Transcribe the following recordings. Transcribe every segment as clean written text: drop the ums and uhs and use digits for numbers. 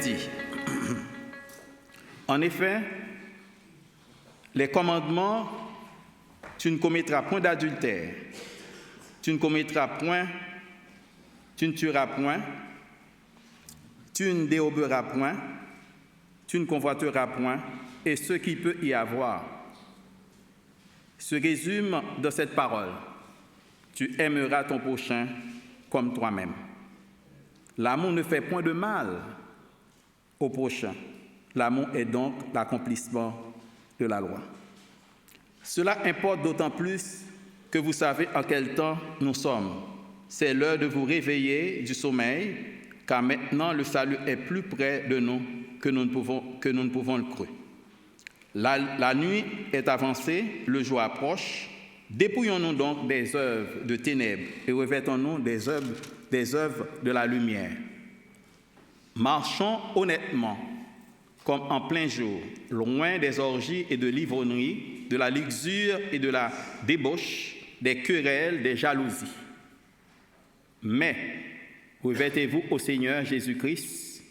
dit. En effet, les commandements, tu ne commettras point d'adultère, tu ne commettras point, tu ne tueras point, tu ne déroberas point, tu ne convoiteras point, et ce qui peut y avoir se résume dans cette parole. Tu aimeras ton prochain comme toi-même. L'amour ne fait point de mal au prochain. L'amour est donc l'accomplissement de la loi. Cela importe d'autant plus que vous savez en quel temps nous sommes. C'est l'heure de vous réveiller du sommeil, car maintenant le salut est plus près de nous que nous ne pouvons le croire. La nuit est avancée, le jour approche. Dépouillons-nous donc des œuvres de ténèbres et revêtons-nous des œuvres de la lumière. Marchons honnêtement, comme en plein jour, loin des orgies et de l'ivrognerie, de la luxure et de la débauche, des querelles, des jalousies. Mais revêtez-vous au Seigneur Jésus-Christ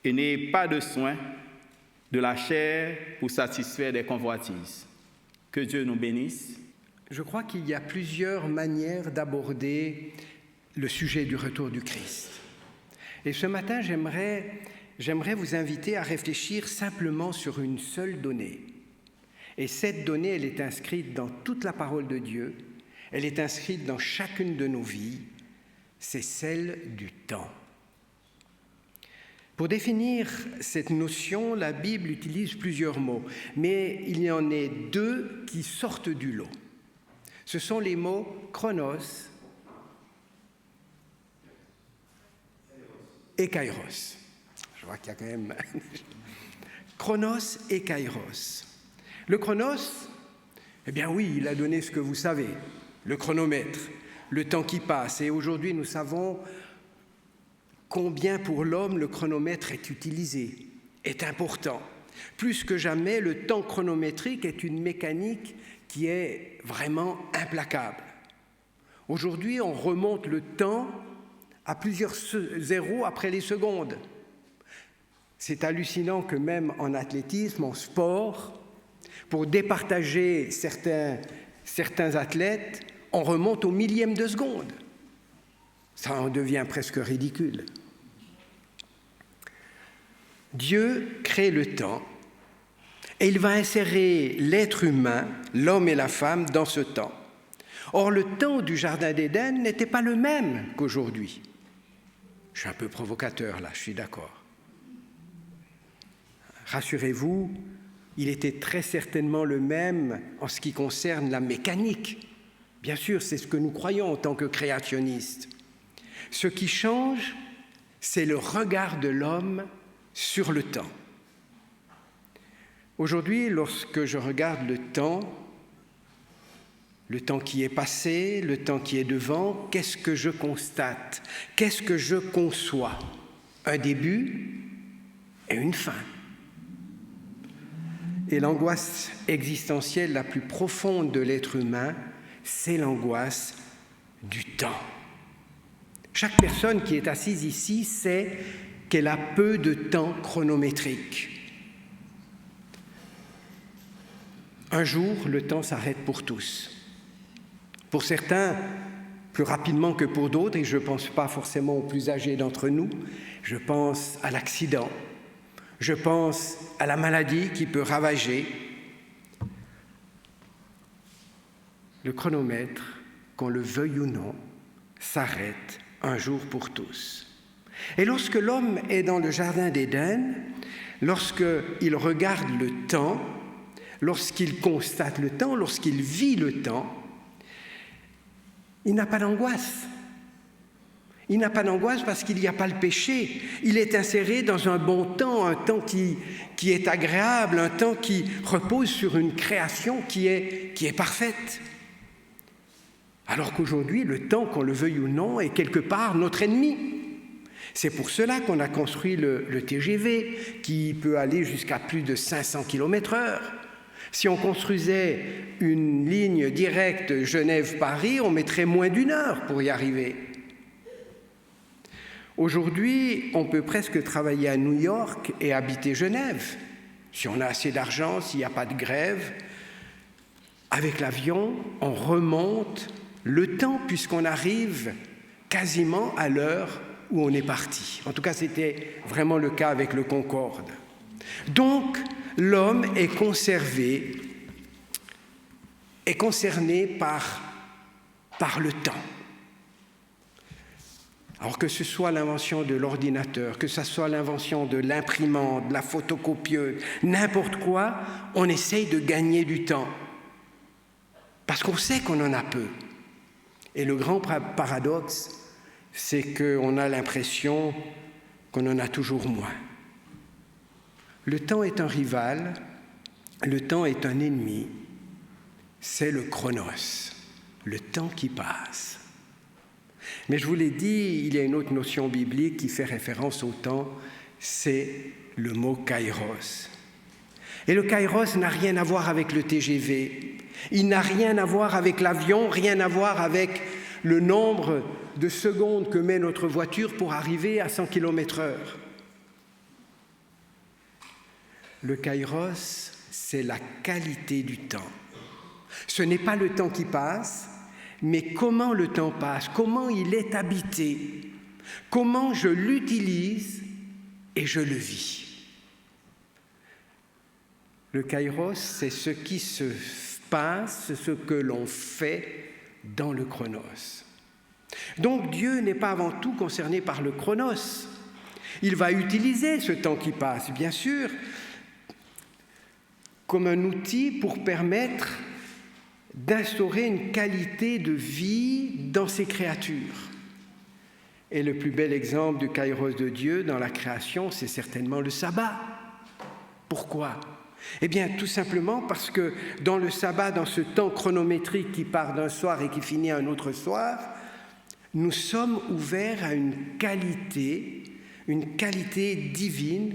et n'ayez pas de soin de la chair pour satisfaire des convoitises. Que Dieu nous bénisse. Je crois qu'il y a plusieurs manières d'aborder le sujet du retour du Christ. Et ce matin, j'aimerais vous inviter à réfléchir simplement sur une seule donnée. Et cette donnée, elle est inscrite dans toute la parole de Dieu, elle est inscrite dans chacune de nos vies, c'est celle du temps. Pour définir cette notion, la Bible utilise plusieurs mots, mais il y en a deux qui sortent du lot. Ce sont les mots chronos et kairos. Je vois qu'il y a quand même chronos et kairos. Le chronos, eh bien oui, il a donné ce que vous savez, le chronomètre, le temps qui passe. Et aujourd'hui, nous savons combien pour l'homme le chronomètre est utilisé, est important. Plus que jamais, le temps chronométrique est une mécanique qui est vraiment implacable. Aujourd'hui, on remonte le temps à plusieurs zéros après les secondes. C'est hallucinant que même en athlétisme, en sport, pour départager certains athlètes, on remonte au millième de seconde. Ça en devient presque ridicule. Dieu crée le temps et il va insérer l'être humain, l'homme et la femme, dans ce temps. Or, le temps du Jardin d'Éden n'était pas le même qu'aujourd'hui. Je suis un peu provocateur là, je suis d'accord. Rassurez-vous, il était très certainement le même en ce qui concerne la mécanique. Bien sûr, c'est ce que nous croyons en tant que créationnistes. Ce qui change, c'est le regard de l'homme sur le temps. Aujourd'hui, lorsque je regarde le temps qui est passé, le temps qui est devant, qu'est-ce que je constate? Qu'est-ce que je conçois? Un début et une fin. Et l'angoisse existentielle la plus profonde de l'être humain, c'est l'angoisse du temps. Chaque personne qui est assise ici sait qu'elle a peu de temps chronométrique. Un jour, le temps s'arrête pour tous. Pour certains, plus rapidement que pour d'autres, et je ne pense pas forcément aux plus âgés d'entre nous, je pense à l'accident, je pense à la maladie qui peut ravager. Le chronomètre, qu'on le veuille ou non, s'arrête un jour pour tous. Et lorsque l'homme est dans le Jardin d'Éden, lorsqu'il regarde le temps, lorsqu'il constate le temps, lorsqu'il vit le temps, il n'a pas d'angoisse. Il n'a pas d'angoisse parce qu'il n'y a pas le péché. Il est inséré dans un bon temps, un temps qui est agréable, un temps qui repose sur une création qui est parfaite. Alors qu'aujourd'hui, le temps, qu'on le veuille ou non, est quelque part notre ennemi. C'est pour cela qu'on a construit le TGV, qui peut aller jusqu'à plus de 500 km/h. Si on construisait une ligne directe Genève-Paris, on mettrait moins d'1 heure pour y arriver. Aujourd'hui, on peut presque travailler à New York et habiter Genève, si on a assez d'argent, s'il n'y a pas de grève. Avec l'avion, on remonte le temps puisqu'on arrive quasiment à l'heure où on est parti. En tout cas, c'était vraiment le cas avec le Concorde. Donc, l'homme est concerné par le temps. Alors que ce soit l'invention de l'ordinateur, que ce soit l'invention de l'imprimante, de la photocopieuse, n'importe quoi, on essaye de gagner du temps. Parce qu'on sait qu'on en a peu. Et le grand paradoxe, c'est qu'on a l'impression qu'on en a toujours moins. Le temps est un rival, le temps est un ennemi, c'est le chronos, le temps qui passe. Mais je vous l'ai dit, il y a une autre notion biblique qui fait référence au temps, c'est le mot kairos. Et le kairos n'a rien à voir avec le TGV, il n'a rien à voir avec l'avion, rien à voir avec le nombre de secondes que met notre voiture pour arriver à 100 km/h. Le kairos, c'est la qualité du temps. Ce n'est pas le temps qui passe, mais comment le temps passe, comment il est habité, comment je l'utilise et je le vis. Le kairos, c'est ce qui se passe, ce que l'on fait dans le chronos. Donc Dieu n'est pas avant tout concerné par le chronos. Il va utiliser ce temps qui passe, bien sûr, comme un outil pour permettre d'instaurer une qualité de vie dans ses créatures. Et le plus bel exemple du kairos de Dieu dans la création, c'est certainement le sabbat. Pourquoi ? Eh bien, tout simplement parce que dans le sabbat, dans ce temps chronométrique qui part d'un soir et qui finit un autre soir, nous sommes ouverts à une qualité divine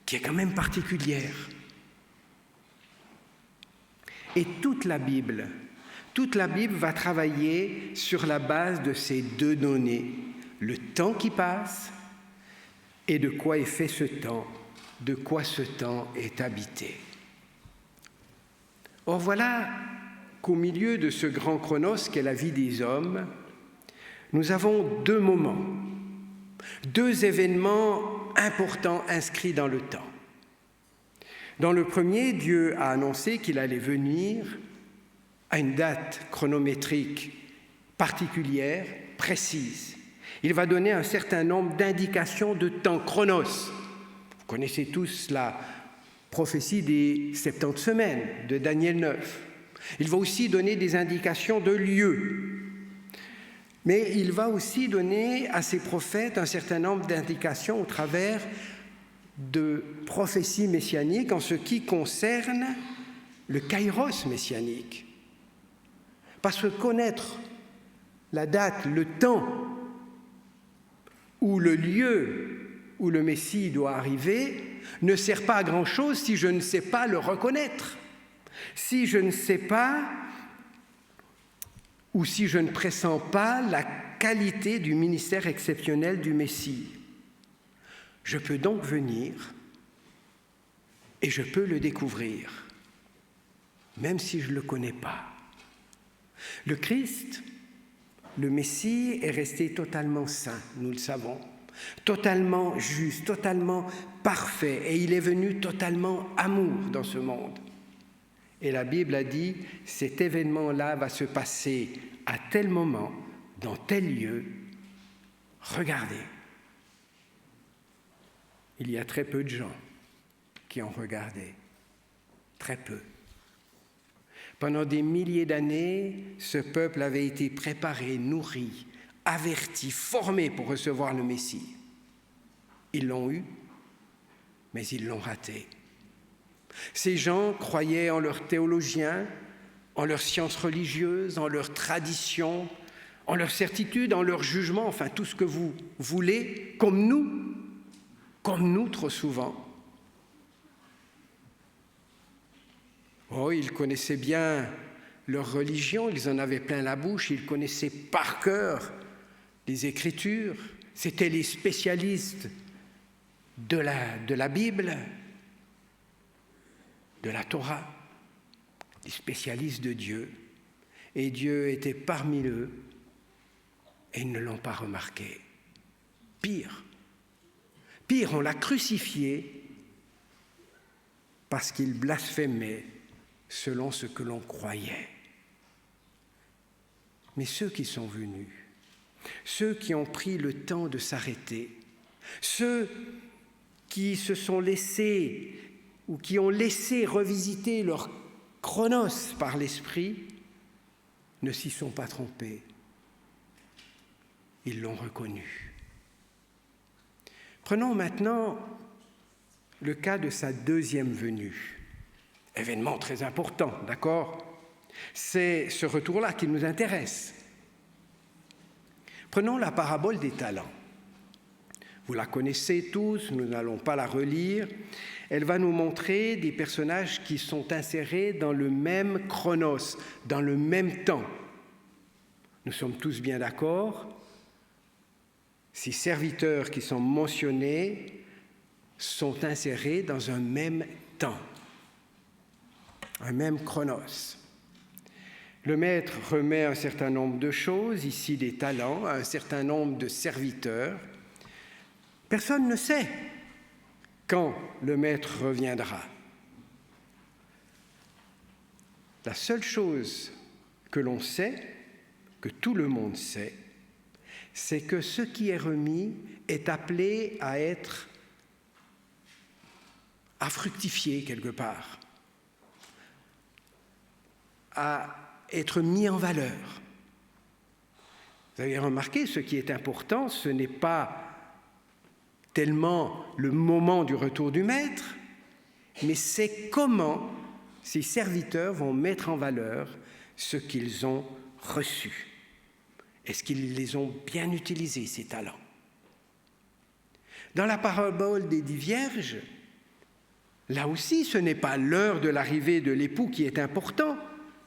qui est quand même particulière. Et toute la Bible va travailler sur la base de ces deux données, le temps qui passe et de quoi est fait ce temps, de quoi ce temps est habité. Or voilà qu'au milieu de ce grand chronos qu'est la vie des hommes, nous avons deux moments, deux événements importants inscrits dans le temps. Dans le premier, Dieu a annoncé qu'il allait venir à une date chronométrique particulière, précise. Il va donner un certain nombre d'indications de temps, chronos. Vous connaissez tous la prophétie des 70 semaines de Daniel 9. Il va aussi donner des indications de lieu. Mais il va aussi donner à ses prophètes un certain nombre d'indications au travers de prophéties messianiques en ce qui concerne le kairos messianique. Parce que connaître la date, le temps ou le lieu où le Messie doit arriver ne sert pas à grand-chose si je ne sais pas le reconnaître, si je ne sais pas ou si je ne pressens pas la qualité du ministère exceptionnel du Messie. Je peux donc venir et je peux le découvrir, même si je ne le connais pas. Le Christ, le Messie, est resté totalement saint, nous le savons, totalement juste, totalement parfait, et il est venu totalement amour dans ce monde. Et la Bible a dit, cet événement-là va se passer à tel moment, dans tel lieu. Regardez. Il y a très peu de gens qui ont regardé. Très peu. Pendant des milliers d'années, ce peuple avait été préparé, nourri, averti, formé pour recevoir le Messie. Ils l'ont eu, mais ils l'ont raté. Ces gens croyaient en leurs théologiens, en leurs sciences religieuses, en leurs traditions, en leurs certitudes, en leurs jugements, enfin tout ce que vous voulez, comme nous trop souvent. Oh, ils connaissaient bien leur religion, ils en avaient plein la bouche, ils connaissaient par cœur les Écritures, C'étaient les spécialistes de la Bible, de la Torah, les spécialistes de Dieu. Et Dieu était parmi eux et ils ne l'ont pas remarqué. Pire, on l'a crucifié parce qu'il blasphémait selon ce que l'on croyait. Mais ceux qui sont venus, ceux qui ont pris le temps de s'arrêter, ceux qui se sont laissés ou qui ont laissé revisiter leur chronos par l'esprit, ne s'y sont pas trompés. Ils l'ont reconnu. Prenons maintenant le cas de sa deuxième venue. Événement très important, d'accord ? C'est ce retour-là qui nous intéresse. Prenons la parabole des talents. Vous la connaissez tous, nous n'allons pas la relire. Elle va nous montrer des personnages qui sont insérés dans le même chronos, dans le même temps. Nous sommes tous bien d'accord. Ces serviteurs qui sont mentionnés sont insérés dans un même temps, un même chronos. Le maître remet un certain nombre de choses, ici des talents, à un certain nombre de serviteurs. Personne ne sait quand le maître reviendra. La seule chose que l'on sait, que tout le monde sait, c'est que ce qui est remis est appelé à fructifier quelque part, à être mis en valeur. Vous avez remarqué, ce qui est important, ce n'est pas tellement le moment du retour du maître, mais c'est comment ces serviteurs vont mettre en valeur ce qu'ils ont reçu. Est-ce qu'ils les ont bien utilisés, ces talents ? Dans la parabole des 10 vierges, là aussi, ce n'est pas l'heure de l'arrivée de l'époux qui est important,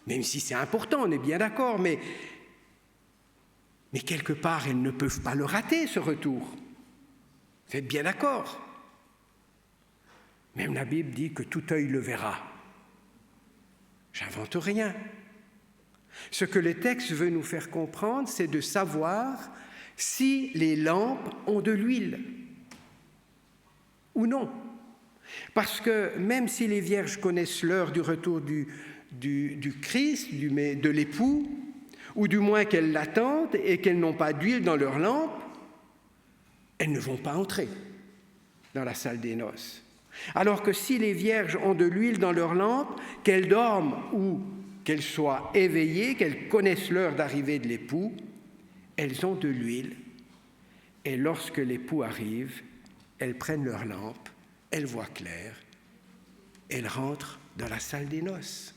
même si c'est important, on est bien d'accord, mais quelque part, elles ne peuvent pas le rater, ce retour. Vous êtes bien d'accord ? Même la Bible dit que tout œil le verra. J'invente rien. Ce que le texte veut nous faire comprendre, c'est de savoir si les lampes ont de l'huile ou non. Parce que même si les vierges connaissent l'heure du retour du Christ, de l'époux, ou du moins qu'elles l'attendent et qu'elles n'ont pas d'huile dans leurs lampes, elles ne vont pas entrer dans la salle des noces. Alors que si les vierges ont de l'huile dans leurs lampes, qu'elles dorment ou qu'elles soient éveillées, qu'elles connaissent l'heure d'arrivée de l'époux, elles ont de l'huile. Et lorsque l'époux arrive, elles prennent leurs lampes, elles voient clair, elles rentrent dans la salle des noces.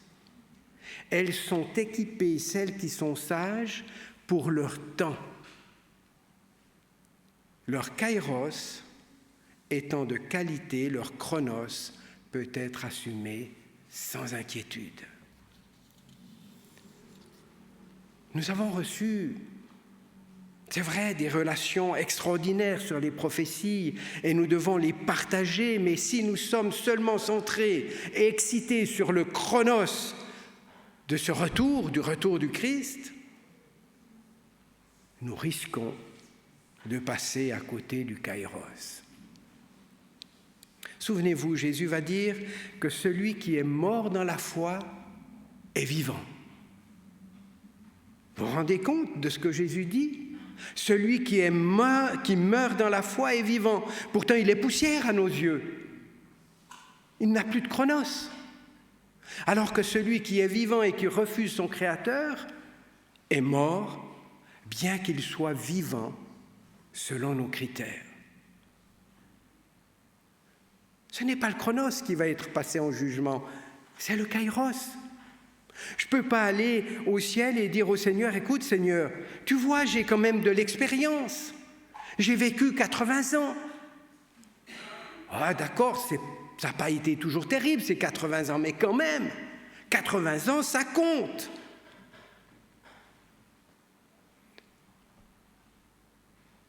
Elles sont équipées, celles qui sont sages, pour leur temps. Leur kairos étant de qualité, leur chronos peut être assumé sans inquiétude. Nous avons reçu, c'est vrai, des relations extraordinaires sur les prophéties et nous devons les partager, mais si nous sommes seulement centrés et excités sur le chronos de ce retour, du retour du Christ, nous risquons de passer à côté du kairos. Souvenez-vous, Jésus va dire que celui qui est mort dans la foi est vivant. Vous vous rendez compte de ce que Jésus dit ? Celui qui meurt dans la foi est vivant. Pourtant, il est poussière à nos yeux. Il n'a plus de chronos. Alors que celui qui est vivant et qui refuse son Créateur est mort, bien qu'il soit vivant selon nos critères. Ce n'est pas le chronos qui va être passé en jugement, c'est le kairos. Je ne peux pas aller au ciel et dire au Seigneur, écoute Seigneur, tu vois, j'ai quand même de l'expérience. J'ai vécu 80 ans. Ah d'accord, ça n'a pas été toujours terrible ces 80 ans, mais quand même, 80 ans, ça compte.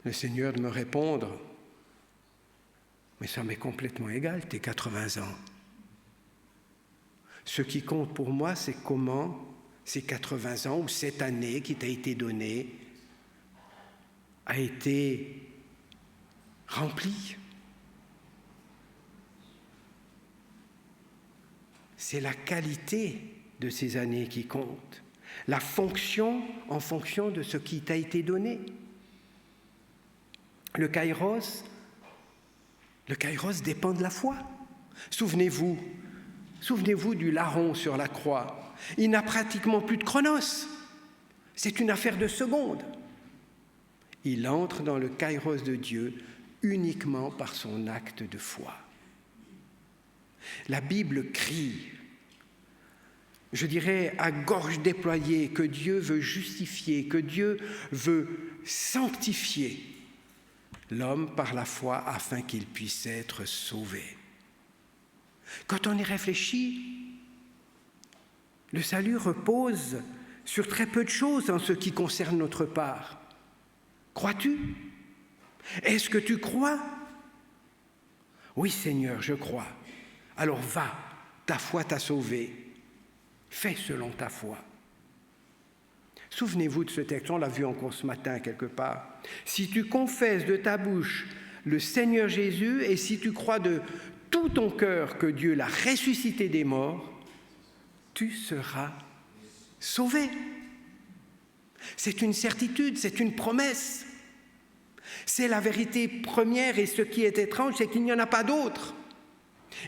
Le Seigneur de me répondre, mais ça m'est complètement égal, tes 80 ans. Ce qui compte pour moi, c'est comment ces 80 ans ou cette année qui t'a été donnée a été remplie. C'est la qualité de ces années qui compte, la fonction en fonction de ce qui t'a été donné. Le kairos dépend de la foi. Souvenez-vous du larron sur la croix. Il n'a pratiquement plus de chronos. C'est une affaire de secondes. Il entre dans le kairos de Dieu uniquement par son acte de foi. La Bible crie, je dirais à gorge déployée, que Dieu veut justifier, que Dieu veut sanctifier l'homme par la foi afin qu'il puisse être sauvé. Quand on y réfléchit, le salut repose sur très peu de choses en ce qui concerne notre part. Crois-tu? Est-ce que tu crois? Oui, Seigneur, je crois. Alors va, ta foi t'a sauvé. Fais selon ta foi. Souvenez-vous de ce texte, on l'a vu encore ce matin quelque part. Si tu confesses de ta bouche le Seigneur Jésus et si tu crois de tout ton cœur que Dieu l'a ressuscité des morts, tu seras sauvé. C'est une certitude, c'est une promesse. C'est la vérité première et ce qui est étrange, c'est qu'il n'y en a pas d'autre.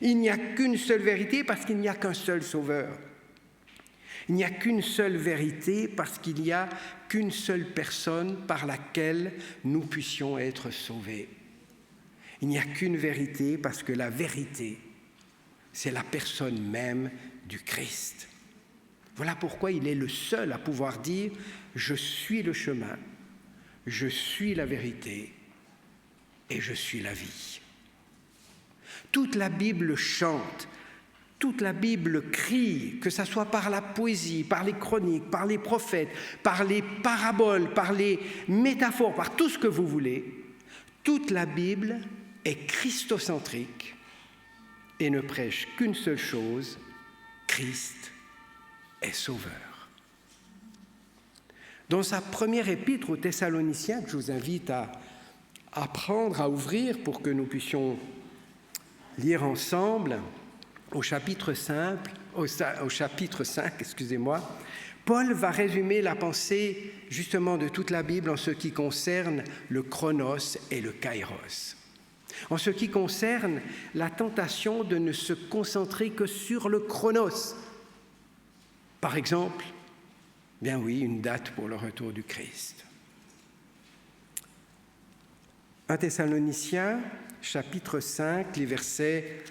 Il n'y a qu'une seule vérité parce qu'il n'y a qu'un seul sauveur. Il n'y a qu'une seule vérité parce qu'il n'y a qu'une seule personne par laquelle nous puissions être sauvés. Il n'y a qu'une vérité parce que la vérité, c'est la personne même du Christ. Voilà pourquoi il est le seul à pouvoir dire « Je suis le chemin, je suis la vérité et je suis la vie ». Toute la Bible chante, toute la Bible crie, que ce soit par la poésie, par les chroniques, par les prophètes, par les paraboles, par les métaphores, par tout ce que vous voulez. Toute la Bible est christocentrique et ne prêche qu'une seule chose, Christ est sauveur. Dans sa première épître aux Thessaloniciens, que je vous invite à prendre, à ouvrir pour que nous puissions lire ensemble, au chapitre 5, Paul va résumer la pensée justement de toute la Bible en ce qui concerne le chronos et le kairos. En ce qui concerne la tentation de ne se concentrer que sur le chronos. Par exemple, bien oui, une date pour le retour du Christ. 1 Thessaloniciens, chapitre 5, les versets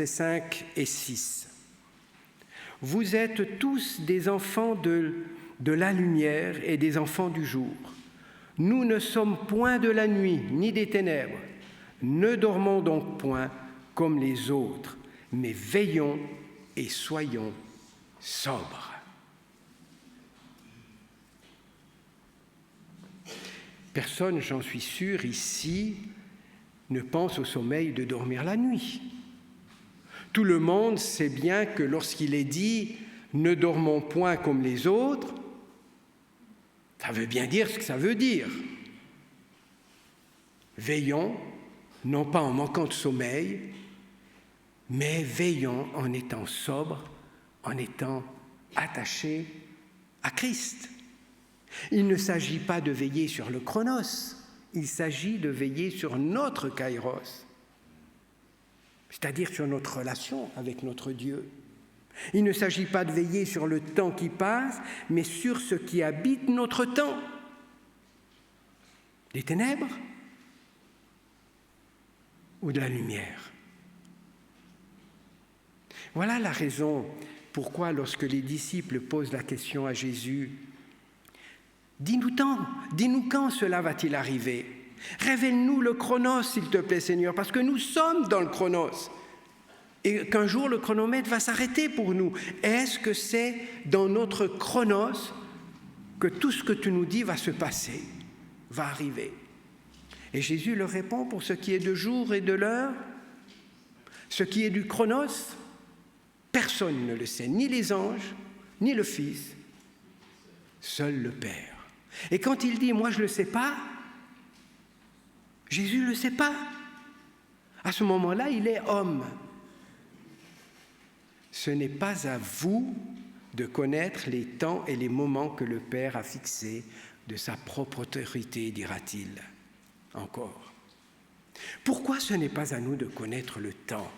5 et 6. Vous êtes tous des enfants de la lumière et des enfants du jour. Nous ne sommes point de la nuit, ni des ténèbres. Ne dormons donc point comme les autres, mais veillons et soyons sobres. Personne, j'en suis sûr, ici, ne pense au sommeil de dormir la nuit. Tout le monde sait bien que lorsqu'il est dit « ne dormons point comme les autres », ça veut bien dire ce que ça veut dire. Veillons, non pas en manquant de sommeil, mais veillons en étant sobres, en étant attachés à Christ. Il ne s'agit pas de veiller sur le chronos, il s'agit de veiller sur notre kairos, c'est-à-dire sur notre relation avec notre Dieu. Il ne s'agit pas de veiller sur le temps qui passe, mais sur ce qui habite notre temps. Des ténèbres ou de la lumière. Voilà la raison pourquoi, lorsque les disciples posent la question à Jésus, « Dis-nous quand cela va-t-il arriver? Révèle-nous le chronos, s'il te plaît, Seigneur, parce que nous sommes dans le chronos. Et qu'un jour, le chronomètre va s'arrêter pour nous. Est-ce que c'est dans notre chronos que tout ce que tu nous dis va se passer, va arriver? Et Jésus leur répond, pour ce qui est de jour et de l'heure, ce qui est du chronos, personne ne le sait, ni les anges, ni le Fils, seul le Père. Et quand il dit « moi je ne le sais pas », Jésus ne le sait pas. À ce moment-là, il est homme. Ce n'est pas à vous de connaître les temps et les moments que le Père a fixés de sa propre autorité, dira-t-il encore. Pourquoi ce n'est pas à nous de connaître le temps?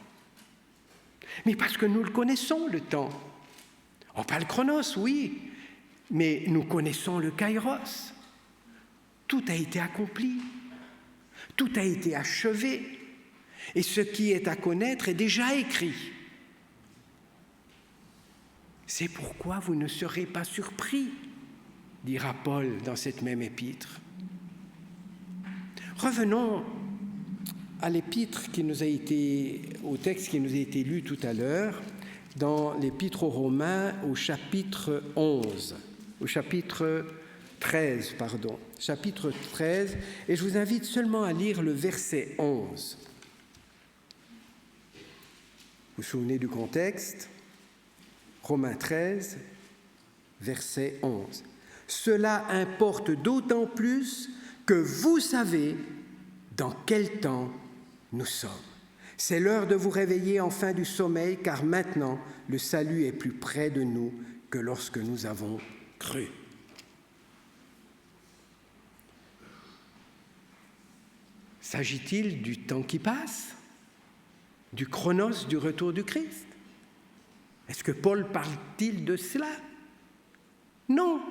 Mais parce que nous le connaissons, le temps. On parle chronos, oui, mais nous connaissons le kairos. Tout a été accompli, tout a été achevé, et ce qui est à connaître est déjà écrit. C'est pourquoi vous ne serez pas surpris, dira Paul dans cette même épître. Revenons à l'épître qui nous a été, au texte qui nous a été lu tout à l'heure, dans l'épître aux Romains au chapitre 13, et je vous invite seulement à lire le verset 11. Vous vous souvenez du contexte? Romains 13, verset 11. Cela importe d'autant plus que vous savez dans quel temps nous sommes. C'est l'heure de vous réveiller enfin du sommeil, car maintenant le salut est plus près de nous que lorsque nous avons cru. S'agit-il du temps qui passe? Du chronos du retour du Christ? Est-ce que Paul parle-t-il de cela? Non.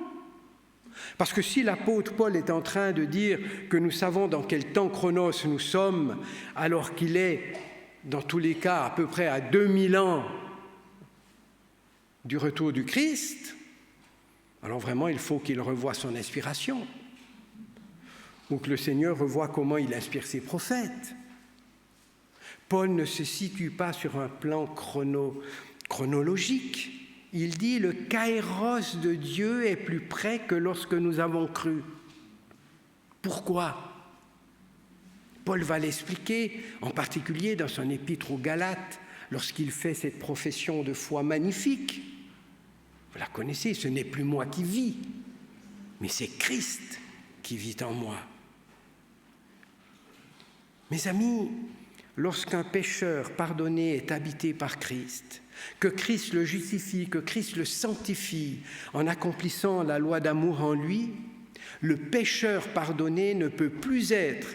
Parce que si l'apôtre Paul est en train de dire que nous savons dans quel temps chronos nous sommes, alors qu'il est, dans tous les cas, à peu près à 2000 ans du retour du Christ, alors vraiment, il faut qu'il revoie son inspiration, ou que le Seigneur revoie comment il inspire ses prophètes. Paul ne se situe pas sur un plan chronologique. Il dit « le kairos de Dieu est plus près que lorsque nous avons cru ». Pourquoi? Paul va l'expliquer, en particulier dans son épître aux Galates, lorsqu'il fait cette profession de foi magnifique. Vous la connaissez, ce n'est plus moi qui vis, mais c'est Christ qui vit en moi. Mes amis, lorsqu'un pécheur pardonné est habité par Christ, que Christ le justifie, que Christ le sanctifie en accomplissant la loi d'amour en lui, le pécheur pardonné ne peut plus être,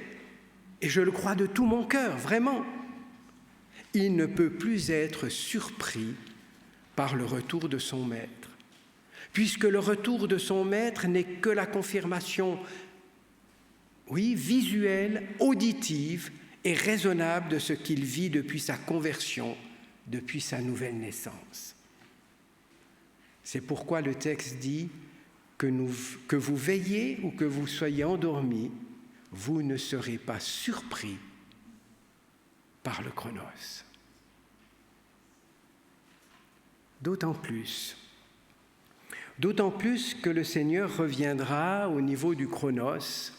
et je le crois de tout mon cœur, vraiment, il ne peut plus être surpris par le retour de son maître, puisque le retour de son maître n'est que la confirmation, oui, visuelle, auditive et raisonnable de ce qu'il vit depuis sa conversion, depuis sa nouvelle naissance. C'est pourquoi le texte dit que vous veillez ou que vous soyez endormis, vous ne serez pas surpris par le chronos. D'autant plus que le Seigneur reviendra au niveau du chronos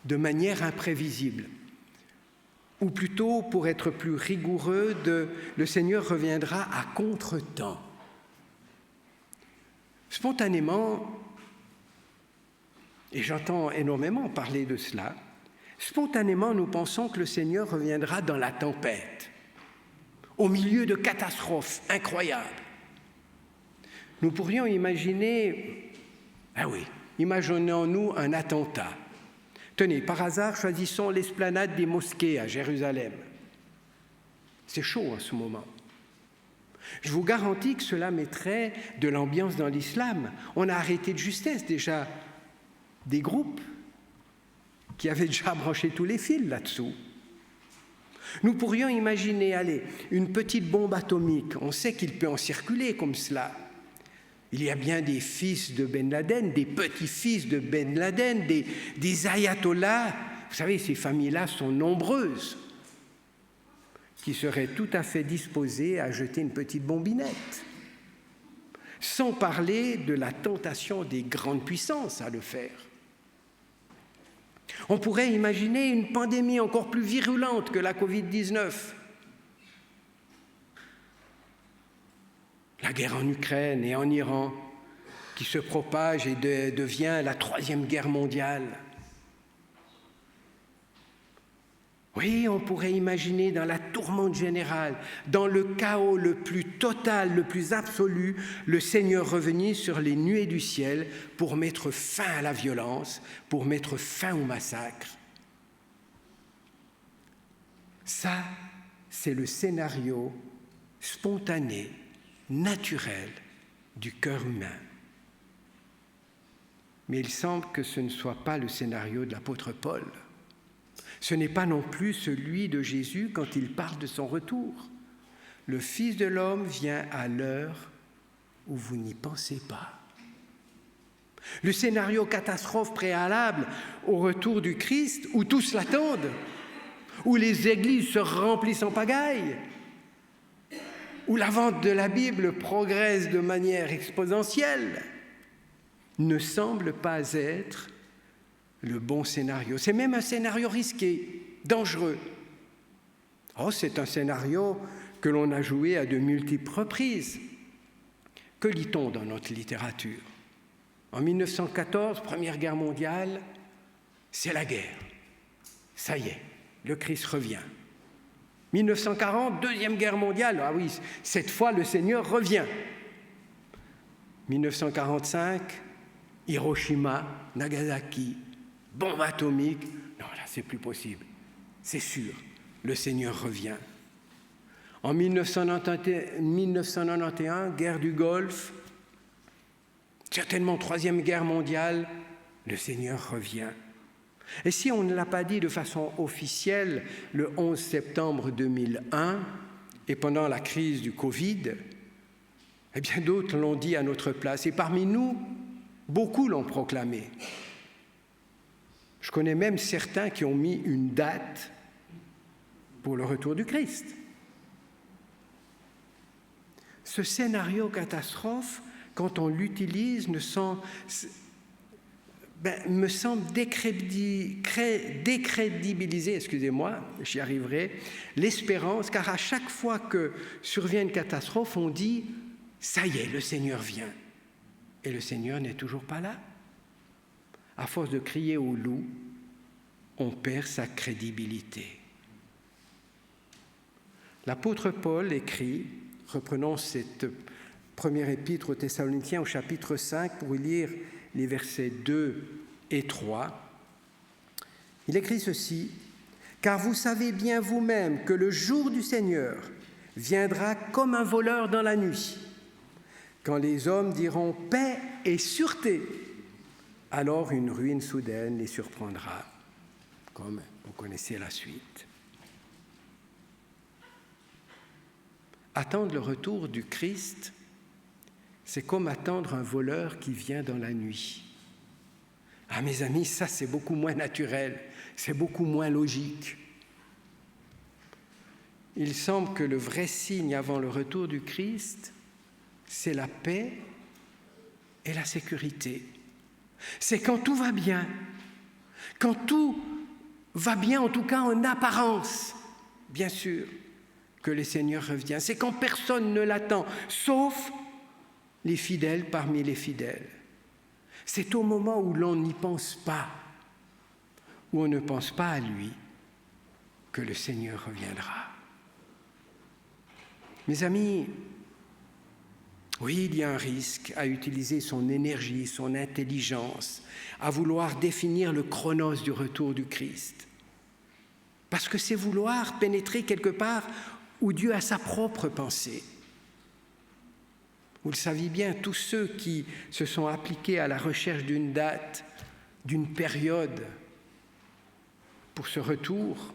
de manière imprévisible. Ou plutôt, pour être plus rigoureux, le Seigneur reviendra à contre-temps. Spontanément, et j'entends énormément parler de cela, spontanément nous pensons que le Seigneur reviendra dans la tempête, au milieu de catastrophes incroyables. Nous pourrions imaginer, imaginons-nous un attentat. Tenez, par hasard, choisissons l'esplanade des mosquées à Jérusalem. C'est chaud en ce moment. Je vous garantis que cela mettrait de l'ambiance dans l'islam. On a arrêté de justesse déjà des groupes qui avaient déjà branché tous les fils là-dessous. Nous pourrions imaginer, une petite bombe atomique. On sait qu'il peut en circuler comme cela. Il y a bien des fils de Ben Laden, des petits-fils de Ben Laden, des ayatollahs. Vous savez, ces familles-là sont nombreuses, qui seraient tout à fait disposées à jeter une petite bombinette. Sans parler de la tentation des grandes puissances à le faire. On pourrait imaginer une pandémie encore plus virulente que la Covid-19. La guerre en Ukraine et en Iran qui se propage et devient la troisième guerre mondiale. Oui, on pourrait imaginer dans la tourmente générale, dans le chaos le plus total, le plus absolu, le Seigneur revenir sur les nuées du ciel pour mettre fin à la violence, pour mettre fin au massacre. Ça, c'est le scénario spontané, naturel du cœur humain. Mais il semble que ce ne soit pas le scénario de l'apôtre Paul. Ce n'est pas non plus celui de Jésus quand il parle de son retour. Le Fils de l'homme vient à l'heure où vous n'y pensez pas. Le scénario catastrophe préalable au retour du Christ, où tous l'attendent, où les églises se remplissent en pagaille, où la vente de la Bible progresse de manière exponentielle, ne semble pas être le bon scénario. C'est même un scénario risqué, dangereux. Oh, c'est un scénario que l'on a joué à de multiples reprises. Que lit-on dans notre littérature? En 1914, Première Guerre mondiale, c'est la guerre. Ça y est, le Christ revient. 1940, Deuxième Guerre mondiale, ah oui, cette fois le Seigneur revient. 1945, Hiroshima, Nagasaki, bombe atomique, non, là, c'est plus possible. C'est sûr, le Seigneur revient. En 1991, guerre du Golfe, certainement Troisième Guerre mondiale, le Seigneur revient. Et si on ne l'a pas dit de façon officielle le 11 septembre 2001 et pendant la crise du Covid, eh bien d'autres l'ont dit à notre place. Et parmi nous, beaucoup l'ont proclamé. Je connais même certains qui ont mis une date pour le retour du Christ. Ce scénario catastrophe, quand on l'utilise, me semble décrédibiliser, j'y arriverai, l'espérance, car à chaque fois que survient une catastrophe, on dit « ça y est, le Seigneur vient ». Et le Seigneur n'est toujours pas là. À force de crier au loup, on perd sa crédibilité. L'apôtre Paul écrit, reprenons cette première épître aux Thessaloniciens au chapitre 5 pour y lire les versets 2 et 3. Il écrit ceci: « Car vous savez bien vous-même que le jour du Seigneur viendra comme un voleur dans la nuit. Quand les hommes diront paix et sûreté, alors une ruine soudaine les surprendra. » Comme vous connaissez la suite. Attendre le retour du Christ, c'est comme attendre un voleur qui vient dans la nuit. Ah, mes amis, ça c'est beaucoup moins naturel, c'est beaucoup moins logique. Il semble que le vrai signe avant le retour du Christ, c'est la paix et la sécurité. C'est quand tout va bien, quand tout va bien, en tout cas en apparence, bien sûr, que le Seigneur revient. C'est quand personne ne l'attend, sauf les fidèles parmi les fidèles. C'est au moment où l'on n'y pense pas, où on ne pense pas à lui, que le Seigneur reviendra. Mes amis, oui, il y a un risque à utiliser son énergie, son intelligence, à vouloir définir le chronos du retour du Christ. Parce que c'est vouloir pénétrer quelque part où Dieu a sa propre pensée. Vous le savez bien, tous ceux qui se sont appliqués à la recherche d'une date, d'une période pour ce retour,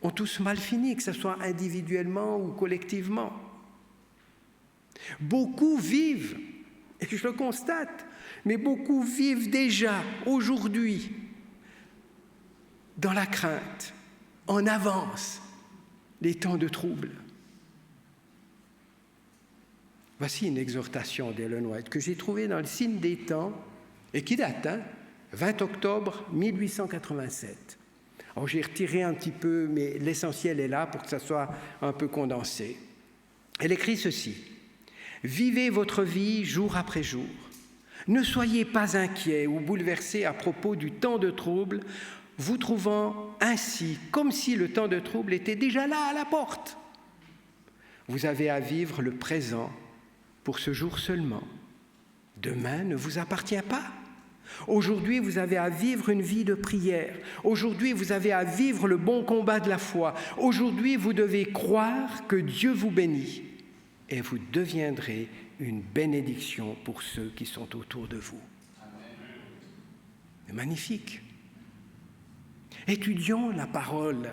ont tous mal fini, que ce soit individuellement ou collectivement. Beaucoup vivent, et je le constate, mais beaucoup vivent déjà aujourd'hui dans la crainte, en avance, les temps de trouble. Voici une exhortation d'Ellen White que j'ai trouvée dans le Signe des temps et qui date, 20 octobre 1887. Alors j'ai retiré un petit peu, mais l'essentiel est là pour que ça soit un peu condensé. Elle écrit ceci: « Vivez votre vie jour après jour. Ne soyez pas inquiets ou bouleversés à propos du temps de trouble, vous trouvant ainsi comme si le temps de trouble était déjà là à la porte. Vous avez à vivre le présent pour ce jour seulement. Demain ne vous appartient pas. Aujourd'hui, vous avez à vivre une vie de prière. Aujourd'hui, vous avez à vivre le bon combat de la foi. Aujourd'hui, vous devez croire que Dieu vous bénit et vous deviendrez une bénédiction pour ceux qui sont autour de vous. » C'est magnifique. Étudions la parole,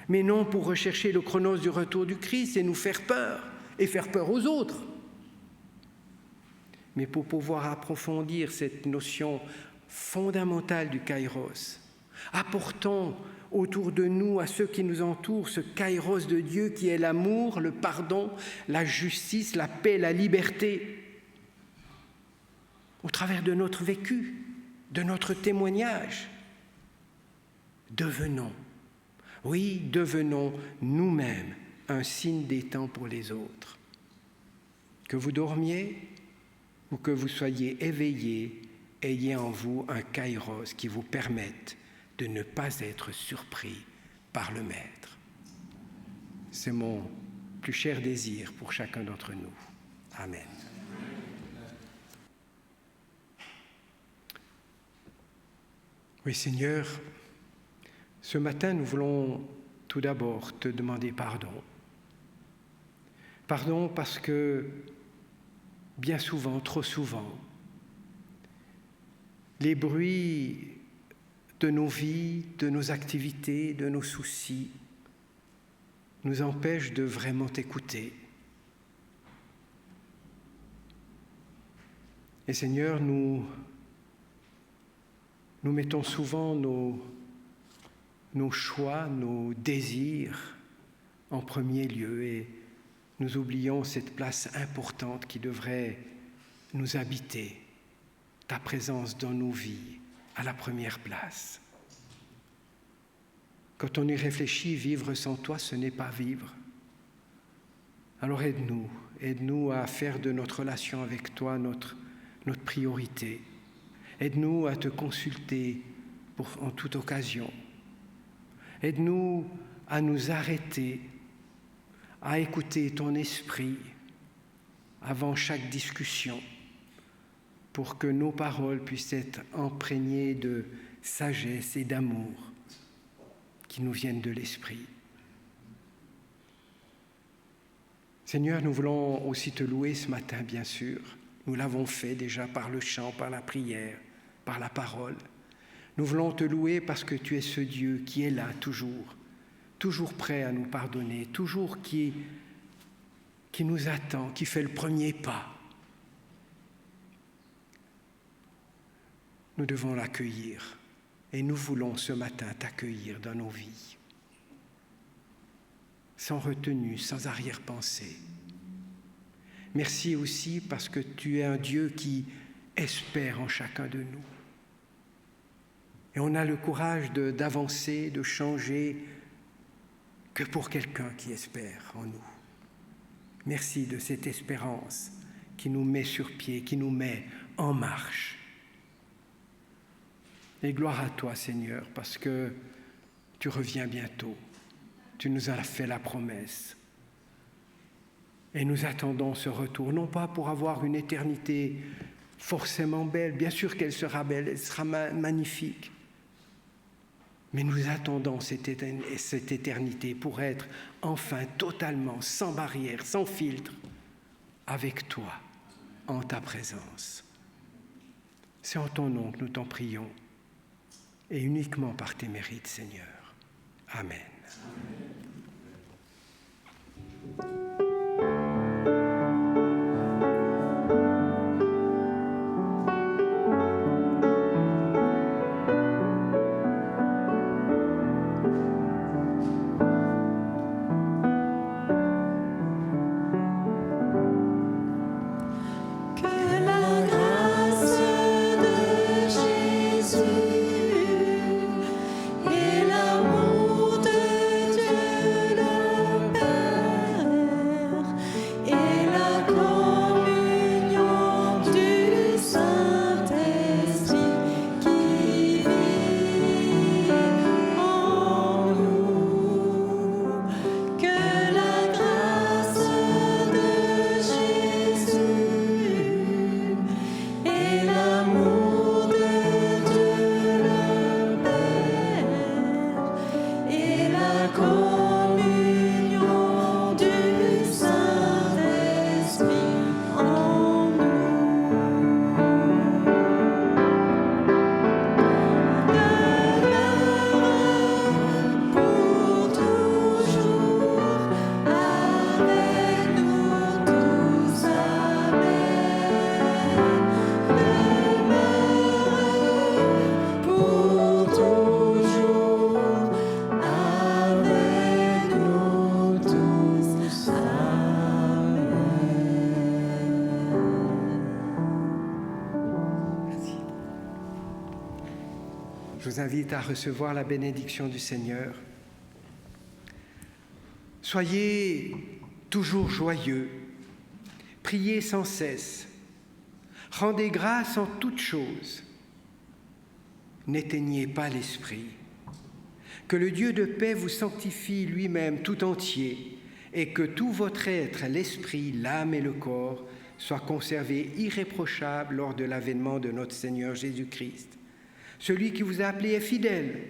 mais non pour rechercher le chronos du retour du Christ et nous faire peur, et faire peur aux autres, mais pour pouvoir approfondir cette notion fondamentale du kairos. Apportons autour de nous, à ceux qui nous entourent, ce kairos de Dieu qui est l'amour, le pardon, la justice, la paix, la liberté, au travers de notre vécu, de notre témoignage. Devenons nous-mêmes un signe des temps pour les autres. Que vous dormiez ou que vous soyez éveillés, ayez en vous un kairos qui vous permette de ne pas être surpris par le Maître. C'est mon plus cher désir pour chacun d'entre nous. Amen. Oui, Seigneur, ce matin, nous voulons tout d'abord te demander pardon. Pardon parce que bien souvent, trop souvent, les bruits de nos vies, de nos activités, de nos soucis nous empêchent de vraiment t'écouter. Et Seigneur, nous mettons souvent nos choix, nos désirs en premier lieu et nous oublions cette place importante qui devrait nous habiter, ta présence dans nos vies à la première place. Quand on y réfléchit, vivre sans toi, ce n'est pas vivre. Alors aide-nous à faire de notre relation avec toi notre priorité. Aide-nous à te consulter en toute occasion. Aide-nous à nous arrêter, à écouter ton esprit avant chaque discussion pour que nos paroles puissent être imprégnées de sagesse et d'amour qui nous viennent de l'esprit. Seigneur, nous voulons aussi te louer ce matin, bien sûr. Nous l'avons fait déjà par le chant, par la prière, par la parole. Nous voulons te louer parce que tu es ce Dieu qui est là toujours prêt à nous pardonner, toujours qui nous attend, qui fait le premier pas. Nous devons l'accueillir et nous voulons ce matin t'accueillir dans nos vies, sans retenue, sans arrière-pensée. Merci aussi parce que tu es un Dieu qui espère en chacun de nous. Et on a le courage d'avancer, de changer, que pour quelqu'un qui espère en nous. Merci de cette espérance qui nous met sur pied, qui nous met en marche. Et gloire à toi, Seigneur, parce que tu reviens bientôt. Tu nous as fait la promesse. Et nous attendons ce retour, non pas pour avoir une éternité forcément belle, bien sûr qu'elle sera belle, elle sera magnifique, mais nous attendons cette éternité pour être enfin totalement, sans barrière, sans filtre, avec toi, en ta présence. C'est en ton nom que nous t'en prions, et uniquement par tes mérites, Seigneur. Amen. Que la grâce de Jésus Je vous invite à recevoir la bénédiction du Seigneur. Soyez toujours joyeux, priez sans cesse, rendez grâce en toutes choses, n'éteignez pas l'esprit. Que le Dieu de paix vous sanctifie lui-même tout entier et que tout votre être, l'esprit, l'âme et le corps, soient conservés irréprochables lors de l'avènement de notre Seigneur Jésus-Christ. Celui qui vous a appelé est fidèle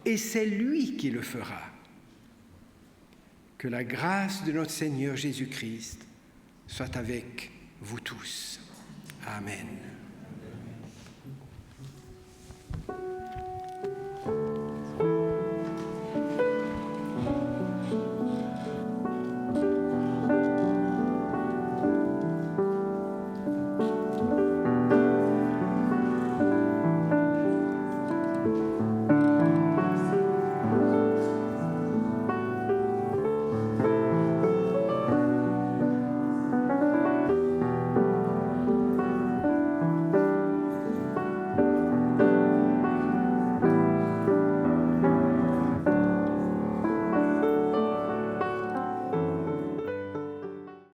et c'est lui qui le fera. Que la grâce de notre Seigneur Jésus-Christ soit avec vous tous. Amen.